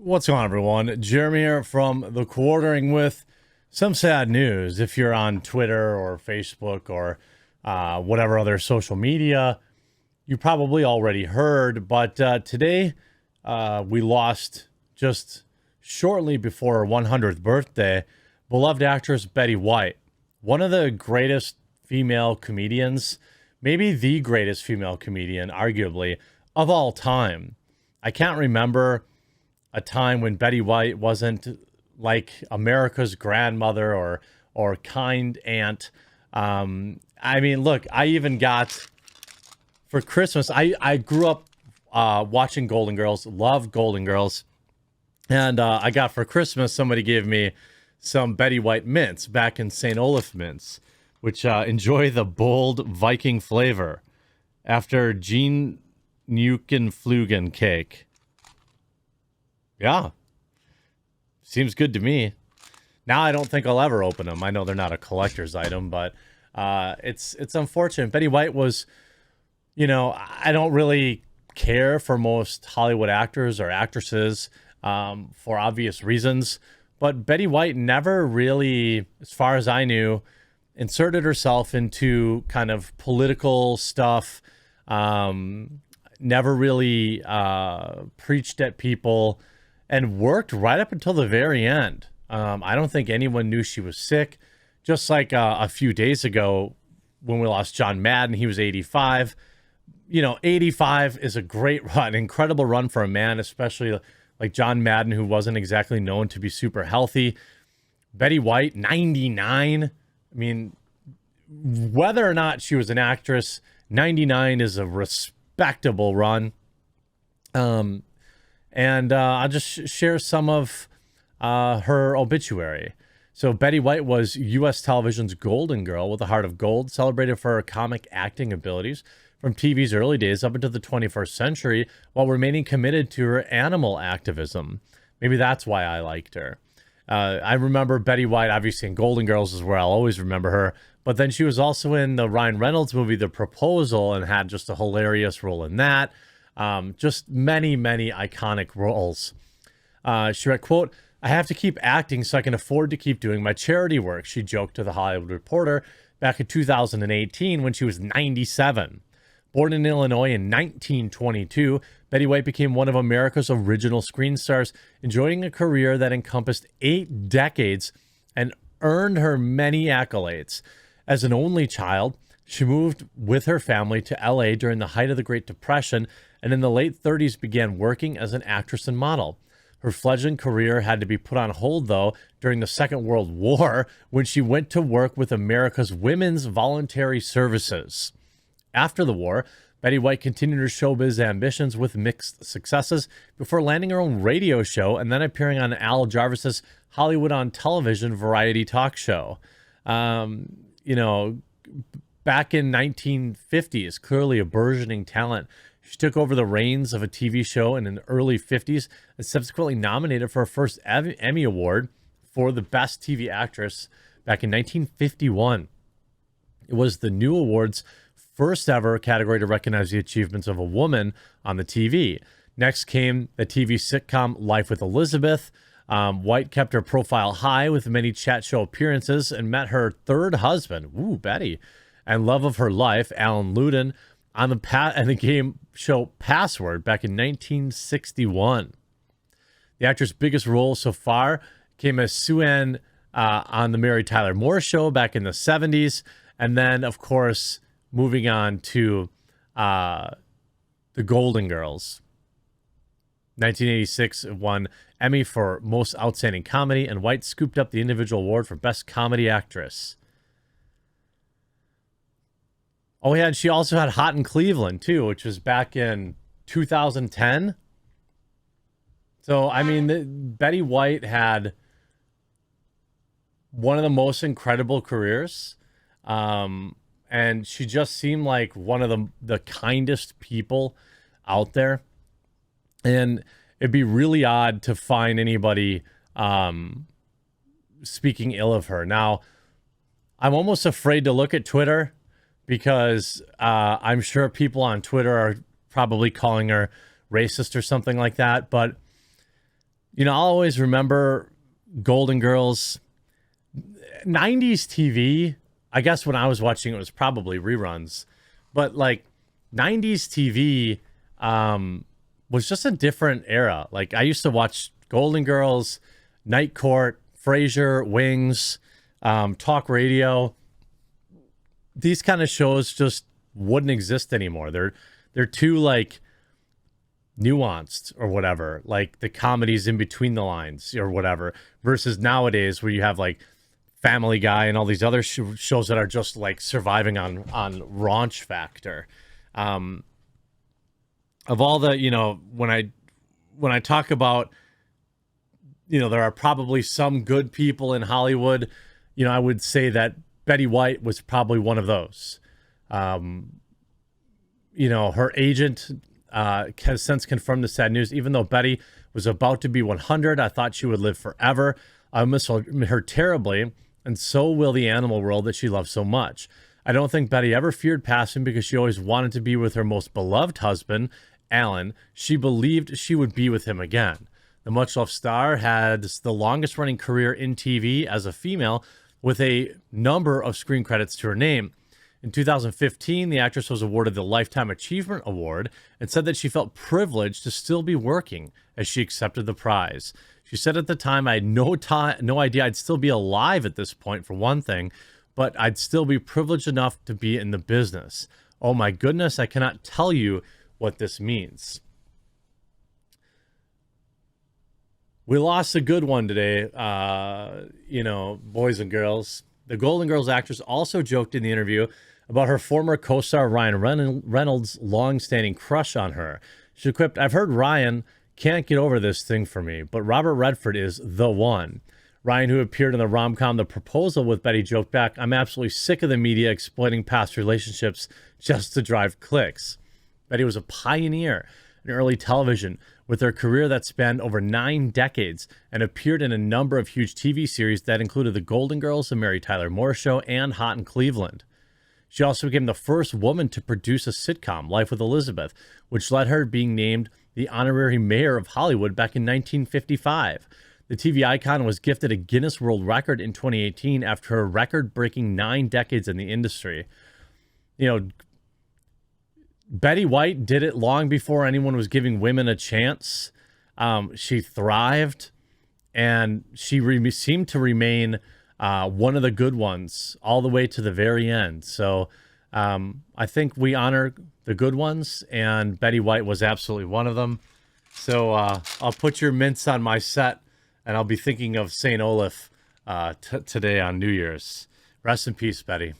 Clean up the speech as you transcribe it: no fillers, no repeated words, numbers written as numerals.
What's going on, everyone? Jeremy here from The Quartering with some sad news. If you're on Twitter or Facebook or whatever other social media, you probably already heard. But today we lost just shortly before her 100th birthday, beloved actress Betty White, one of the greatest female comedians, maybe the greatest female comedian, arguably, of all time. I can't remember a time when Betty White wasn't like America's grandmother or kind aunt. I mean, look, I even got for Christmas. I grew up watching Golden Girls, loved Golden Girls, and I got for Christmas somebody gave me some Betty White mints back in St. Olaf mints, which enjoy the bold Viking flavor after Gene Flugen cake. Yeah. Seems good to me. Now I don't think I'll ever open them. I know they're not a collector's item, but it's unfortunate. Betty White was, I don't really care for most Hollywood actors or actresses for obvious reasons, but Betty White never really, as far as I knew, inserted herself into kind of political stuff, never really preached at people, and worked right up until the very end. I don't think anyone knew she was sick. Just like a few days ago when we lost John Madden, he was 85. 85 is a great run, incredible run for a man, especially like John Madden, who wasn't exactly known to be super healthy. Betty White, 99. I mean, whether or not she was an actress, 99 is a respectable run. And I'll just share some of her obituary. So Betty White was U.S. television's Golden Girl with a heart of gold, celebrated for her comic acting abilities from TV's early days up into the 21st century, while remaining committed to her animal activism. Maybe that's why I liked her. I remember Betty White, obviously, in Golden Girls is where I'll always remember her. But then she was also in the Ryan Reynolds movie, The Proposal, and had just a hilarious role in that. Just many, many iconic roles. She wrote, quote, "I have to keep acting so I can afford to keep doing my charity work," she joked to The Hollywood Reporter back in 2018 when she was 97. Born in Illinois in 1922, Betty White became one of America's original screen stars, enjoying a career that encompassed 8 decades and earned her many accolades. As an only child, she moved with her family to LA during the height of the Great Depression, and in the late 30s began working as an actress and model. Her fledgling career had to be put on hold, though, during the Second World War, when she went to work with America's Women's Voluntary Services. After the war, Betty White continued her showbiz ambitions with mixed successes before landing her own radio show and then appearing on Al Jarvis's Hollywood on Television variety talk show. Back in 1950s, clearly a burgeoning talent. She took over the reins of a TV show in the early 50s and subsequently nominated for her first Emmy Award for the Best TV Actress back in 1951. It was the new award's first ever category to recognize the achievements of a woman on the TV. Next came the TV sitcom Life with Elizabeth. White kept her profile high with many chat show appearances and met her third husband, Betty, and love of her life, Alan Luden, on the game show Password back in 1961. The actress' biggest role so far came as Sue-Ann on the Mary Tyler Moore Show back in the 70s, and then, of course, moving on to The Golden Girls. 1986 won Emmy for Most Outstanding Comedy, and White scooped up the individual award for Best Comedy Actress. Oh, yeah, and she also had Hot in Cleveland, too, which was back in 2010. So, I mean, Betty White had one of the most incredible careers. And she just seemed like one of the kindest people out there. And it'd be really odd to find anybody speaking ill of her. Now, I'm almost afraid to look at Twitter because I'm sure people on Twitter are probably calling her racist or something like that. But I'll always remember Golden Girls, 90s TV. I guess when I was watching it was probably reruns, but like 90s TV was just a different era. Like I used to watch Golden Girls, Night Court, Frasier, Wings, talk radio. These kind of shows just wouldn't exist anymore. They're too like nuanced or whatever, like the comedies in between the lines or whatever, versus nowadays where you have like Family Guy and all these other shows that are just like surviving on raunch factor. Um, of all the, when I talk about, there are probably some good people in Hollywood, I would say that Betty White was probably one of those. Her agent has since confirmed the sad news. Even though Betty was about to be 100, I thought she would live forever. I miss her terribly, and so will the animal world that she loved so much. I don't think Betty ever feared passing because she always wanted to be with her most beloved husband, Alan. She believed she would be with him again. The much-loved star had the longest-running career in TV as a female, with a number of screen credits to her name. In 2015, the actress was awarded the Lifetime Achievement Award and said that she felt privileged to still be working as she accepted the prize. She said at the time, I had no idea I'd still be alive at this point, for one thing, but I'd still be privileged enough to be in the business. Oh my goodness, I cannot tell you what this means. We lost a good one today, boys and girls. The Golden Girls actress also joked in the interview about her former co-star Ryan Reynolds' long-standing crush on her. She quipped, I've heard Ryan can't get over this thing for me, but Robert Redford is the one. Ryan, who appeared in the rom-com The Proposal with Betty, joked back, I'm absolutely sick of the media exploiting past relationships just to drive clicks. Betty was a pioneer in early television, with her career that spanned over 9 decades, and appeared in a number of huge TV series that included The Golden Girls, The Mary Tyler Moore Show, and Hot in Cleveland. She also became the first woman to produce a sitcom, Life with Elizabeth, which led her to being named the honorary mayor of Hollywood back in 1955. The TV icon was gifted a Guinness World Record in 2018 after her record-breaking 9 decades in the industry. Betty White did it long before anyone was giving women a chance. She thrived, and she seemed to remain one of the good ones all the way to the very end. So I think we honor the good ones, and Betty White was absolutely one of them. So I'll put your mints on my set, and I'll be thinking of St. Olaf today on New Year's. Rest in peace, Betty.